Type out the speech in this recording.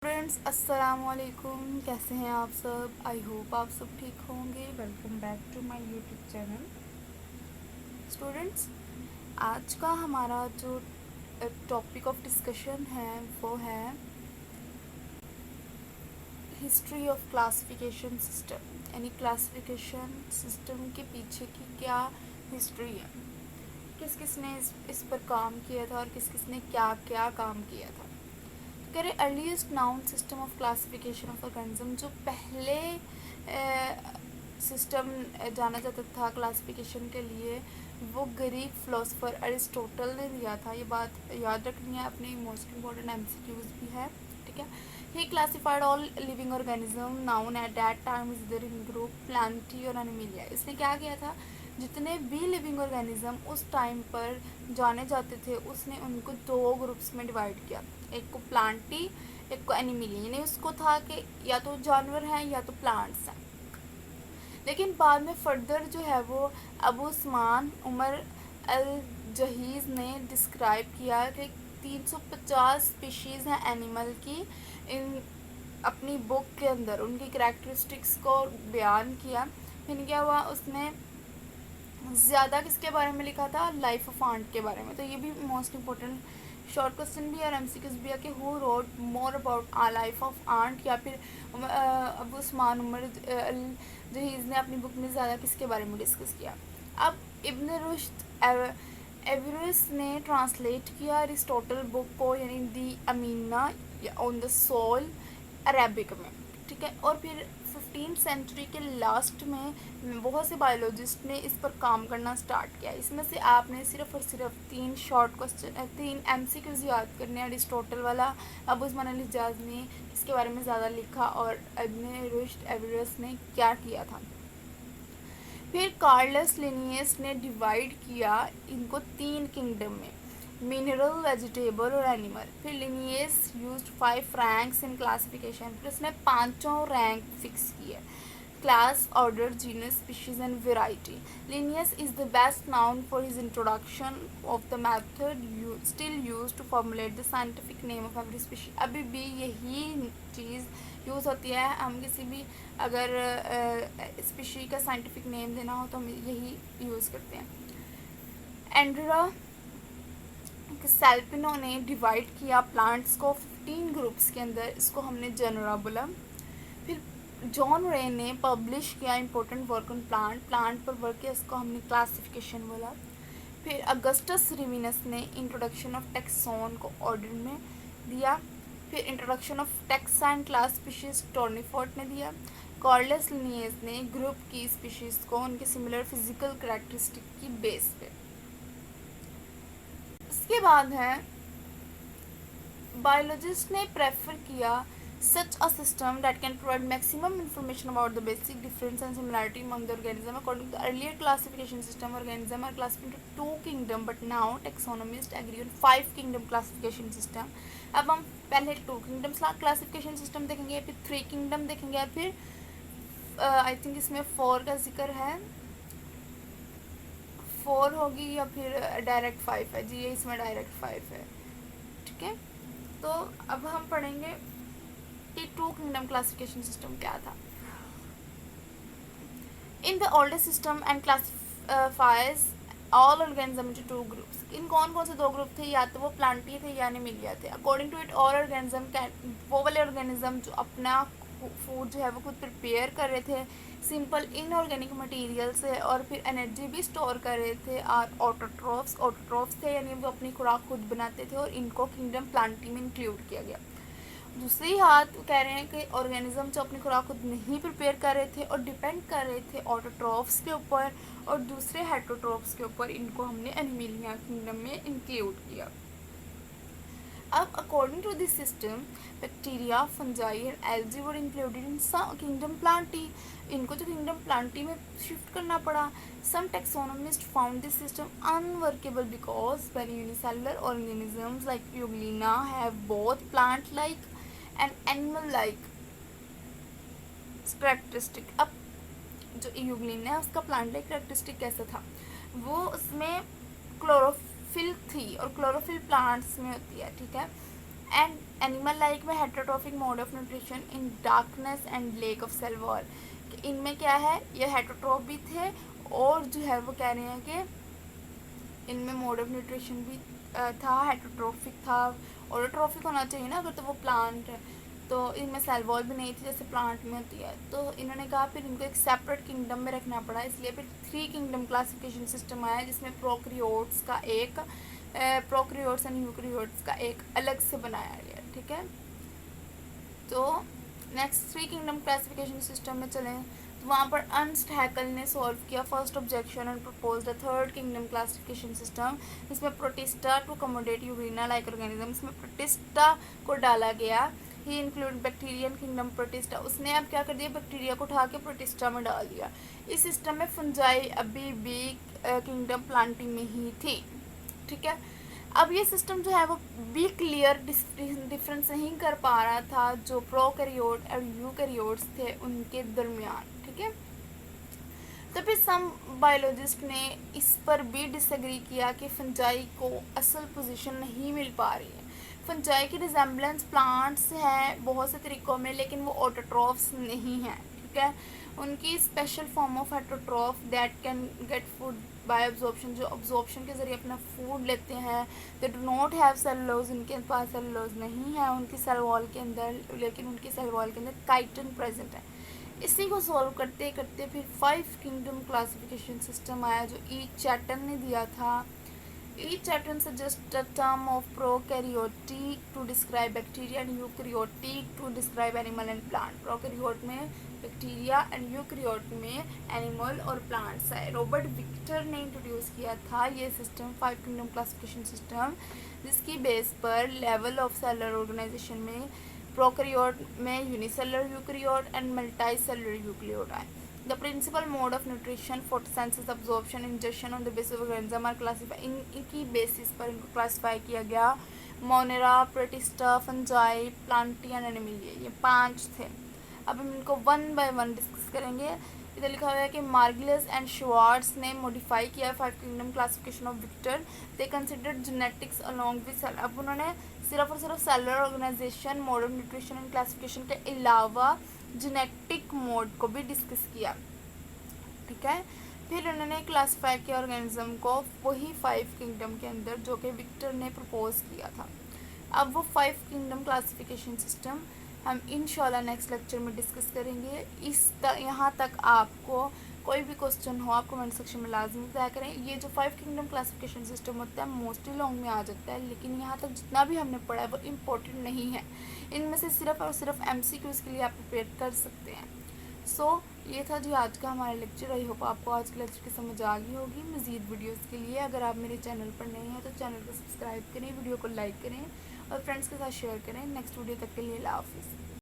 Friends अस्सलाम वालेकुम, कैसे हैं आप सब। आई होप आप सब ठीक होंगे। Welcome back to my YouTube channel. Students, आज का हमारा जो टॉपिक ऑफ डिस्कशन है वो है हिस्ट्री ऑफ क्लासिफिकेशन सिस्टम, यानी क्लासिफिकेशन सिस्टम के पीछे की क्या हिस्ट्री है, किस किस ने इस पर काम किया था और किस किस ने क्या क्या काम किया था। करें earliest noun system of classification of organism, जो पहले सिस्टम जाना जाता था क्लासिफिकेशन के लिए, वो ग्रीक फिलोसोफर अरिस्टोटल ने दिया था। ये बात याद रखनी है, अपने मोस्ट इम्पोर्टेंट एमसीक्यूज भी है, ठीक है। He classified all living organism known at that time is there in group plantae और एनिमिलिया। इसने क्या किया था, जितने भी लिविंग ऑर्गेनिज्म उस टाइम पर जाने जाते थे उसने उनको दो ग्रुप्स में डिवाइड किया, एक को प्लांटी एक को एनिमिलिया। यानी उसको था कि या तो जानवर हैं या तो प्लांट्स हैं। लेकिन बाद में फर्दर जो है वो अबू उस्मान उमर अल जहीज़ ने डिस्क्राइब किया कि 350 स्पीशीज़ हैं एनिमल की। इन अपनी बुक के अंदर उनकी करैक्टरिस्टिक्स को बयान किया। फिर क्या हुआ, उसने ज़्यादा किसके बारे में लिखा था, लाइफ ऑफ आंट के बारे में। तो ये भी मोस्ट इम्पोर्टेंट शॉर्ट क्वेश्चन भी और एमसीक्यूज भी है कि who wrote more about a life of ant, या फिर अबू उस्मान उमर जहीज़ ने अपनी बुक में ज़्यादा किसके बारे में डिस्कस किया। अब इब्न रुश्द एवरेस ने ट्रांसलेट किया अरिस्टोटल बुक को, यानी De Anima on the soul Arabic में, ठीक है। और फिर 15th सेंचुरी के लास्ट में बहुत से बायोलॉजिस्ट ने इस पर काम करना स्टार्ट किया। इसमें से आपने सिर्फ और सिर्फ 3 शॉर्ट क्वेश्चन 3 एमसीक्यूज याद करने हैं। अरिस्टोटल वाला, अबू उस्मान अल हिजाज ने इसके बारे में ज़्यादा लिखा और इब्न रुश्द एवरेस ने क्या किया था। फिर कार्लस लिनियस ने डिवाइड किया इनको 3 किंगडम में, मिनरल, वेजिटेबल और एनिमल। फिर Linnaeus used 5 ranks in classification. फिर उसने 5 रैंक फिक्स किए, class, order, genus, species and variety. Linnaeus is the best known for his introduction of the method still use to formulate the scientific name of every species. अभी भी यही चीज़ use होती है। हम किसी भी अगर स्पीशी का साइंटिफिक नेम देना हो तो हम यही यूज़ करते हैं। एंड्रा सेल्पिनो ने डिवाइड किया प्लांट्स को 15 ग्रुप्स के अंदर, इसको हमने जनरा बोला। फिर जॉन रे ने पब्लिश किया इंपॉर्टेंट वर्क ऑन प्लांट पर वर्क किया, इसको हमने क्लासिफिकेशन बोला। फिर अगस्टस रिविनस ने इंट्रोडक्शन ऑफ टेक्सॉन को ऑर्डर में दिया। फिर introduction of taxa and class species Tournefort ने दिया। कार्लस लिनियस ने ग्रुप की स्पीशीज को उनके सिमिलर फिजिकल करैक्टरिस्टिक की बेस पे। इसके बाद है बायोलॉजिस्ट ने प्रेफर किया such a system that can provide maximum information about the basic difference and similarity among the organism. According to the earlier classification system, organisms are classified into 2 kingdom, but now taxonomists agree on 5 kingdom classification system. अब हम पहले 2 kingdom classification system देखेंगे, फिर 3 kingdom देखेंगे, और फिर I think इसमें 4 का जिक्र है, 4 होगी या फिर डायरेक्ट 5 है जी, ये इसमें डायरेक्ट 5 है, ठीक है। तो अब हम पढ़ेंगे कि 2 किंगडम क्लासिफिकेशन सिस्टम क्या था। In the oldest system and classifies all organism into 2 groups. इन कौन कौन से 2 ग्रुप थे, या तो वो प्लांटी थे या एनिमिलिया थे। According to it all organism can, वो वाले ऑर्गेनिज्म जो अपना फूड जो है वो खुद प्रिपेयर कर रहे थे सिंपल इनऑर्गेनिक मटेरियल से, और फिर एनर्जी भी स्टोर कर रहे थे। और ऑटोट्रॉफ्स थे, यानी वो अपनी खुराक खुद बनाते थे, और इनको किंगडम प्लांटी में इंक्लूड किया गया। दूसरी हाथ कह रहे हैं कि ऑर्गेनिज्म जो अपनी खुराक खुद नहीं प्रिपेयर कर रहे थे और डिपेंड कर रहे थे ऑटोट्रॉफ्स के ऊपर और दूसरे हेटरोट्रॉफ्स के ऊपर, इनको हमने एनिमिलिया किंगडम में इंक्लूड किया। अब according to this system bacteria, fungi and algae were included in kingdom plantae. इनको जो किंगडम प्लांटी में शिफ्ट करना पड़ा। Some taxonomist found this system unworkable because very unicellular organisms like euglena have both plant like and animal like characteristic. अब जो Euglena है उसका plant like characteristic कैसा था, वो उसमें क्लोरोफिल थी, और क्लोरोफिल प्लांट्स में होती है, ठीक है। एंड एनिमल लाइक में heterotrophic mode of nutrition in darkness and lack of cell wall. इनमें क्या है, ये हेटरोट्रॉफ भी थे और जो है वो कह रहे हैं कि इनमें मोड ऑफ न्यूट्रिशन भी था, हेटरोट्रॉफिक था। ऑटोट्रॉफिक होना चाहिए ना अगर तो वो प्लांट है, तो इनमें सेल वॉल भी नहीं थी जैसे प्लांट में होती है। तो इन्होंने कहा फिर इनको एक सेपरेट किंगडम में रखना पड़ा, इसलिए फिर 3 किंगडम क्लासिफिकेशन सिस्टम आया, जिसमें प्रोक्रियोट्स का एक, प्रोक्रियोट्स एंड यूक्रियोट्स का एक अलग से बनाया गया। ठीक है, तो नेक्स्ट 3 किंगडम क्लासिफिकेशन सिस्टम में चलें तो वहाँ पर अर्नस्ट हैकल ने सॉल्व किया first objection and proposed a third kingdom classification system, इसमें protista to accommodate euglena like organism, इसमें प्रोटिस्टा को डाला गया। He include bacteria in kingdom protista, उसने अब क्या कर दिया, बैक्टीरिया को उठा के प्रोटिस्टा में डाल दिया। इस सिस्टम में फंजाई अभी भी किंगडम प्लांटिंग में ही थी। ठीक है, अब ये सिस्टम जो है वो भी क्लियर डिफरेंस नहीं कर पा रहा था जो प्रोकैरियोट और यूकैरियोट्स थे उनके दरमियान। ठीक है, तो फिर सम बायोलॉजिस्ट ने इस पर भी डिसएग्री किया कि फंजाई को असल पोजीशन नहीं मिल पा रही है। फंजाई की रिजेम्बलेंस प्लांट्स है बहुत से तरीक़ों में, लेकिन वो ऑटोट्रॉफ्स नहीं है। ठीक है, उनकी special form of heterotroph that can get food by absorption, जो अब्जॉर्प्शन के ज़रिए अपना फूड लेते हैं। They do not have cellulose, उनके पास सेलुलोज नहीं है उनकी सेल वॉल के अंदर, लेकिन उनकी सेल वॉल के अंदर काइटिन प्रेजेंट है। इसी को सॉल्व करते करते फिर 5 किंगडम क्लासिफिकेशन सिस्टम आया जो ई चैटन ने दिया था। E Chatton suggest a term of prokaryotic to describe bacteria and eukaryotic to describe animal and plant. Prokaryote में बैक्टीरिया एंड यूकैरियोट में एनिमल और प्लांट्स है। रॉबर्ट विक्टर ने इंट्रोड्यूस किया था ये सिस्टम 5 किंगडम क्लासिफिकेशन सिस्टम, जिसकी बेस पर लेवल ऑफ सेलुलर ऑर्गेनाइजेशन में प्रोकैरियोट में unicellular eukaryote and multicellular eukaryote आए। The principal mode of nutrition, photosynthesis, absorption, ingestion on the basis of organism are classify, इनकी basis पर इनको classify किया गया। मोनेरा, प्रोटिस्टा, फंजाई, प्लांटियन, एनिमिलिया, ये 5 थे। अब हम इनको 1 बाय 1 डिस्कस करेंगे। इधर लिखा हुआ है कि मार्गिलस एंड श्वार्ट्ज ने मॉडिफाई किया 5 kingdom classification of Victor. They considered genetics along with cell, अब उन्होंने सिर्फ और सिर्फ cellular organisation, mode of nutrition and classification के अलावा जेनेटिक मोड को भी डिस्कस किया। ठीक है, फिर उन्होंने क्लासिफाई किया ऑर्गेनिज्म को वही 5 किंगडम के अंदर जो कि विक्टर ने प्रपोज किया था। अब वो 5 किंगडम क्लासिफिकेशन सिस्टम हम इंशाल्लाह नेक्स्ट लेक्चर में डिस्कस करेंगे। यहाँ तक आपको कोई भी क्वेश्चन हो आप कमेंट सेक्शन में लाजमी बताया करें। ये जो 5 किंगडम क्लासिफिकेशन सिस्टम होता है मोस्टली लॉन्ग में आ जाता है, लेकिन यहाँ तक जितना भी हमने पढ़ा है वो इम्पोर्टेंट नहीं है। इनमें से सिर्फ और सिर्फ MCQs के लिए आप प्रिपेयर कर सकते हैं। ये था जी आज का हमारा लेक्चर। आई होप आपको आज के लेक्चर की समझ आ गई होगी। मज़ीद वीडियोस के लिए अगर आप मेरे चैनल पर नए हैं तो चैनल को सब्सक्राइब करें, वीडियो को लाइक करें और फ्रेंड्स के साथ शेयर करें। नेक्स्ट वीडियो तक के लिए अल्लाह हाफिज़।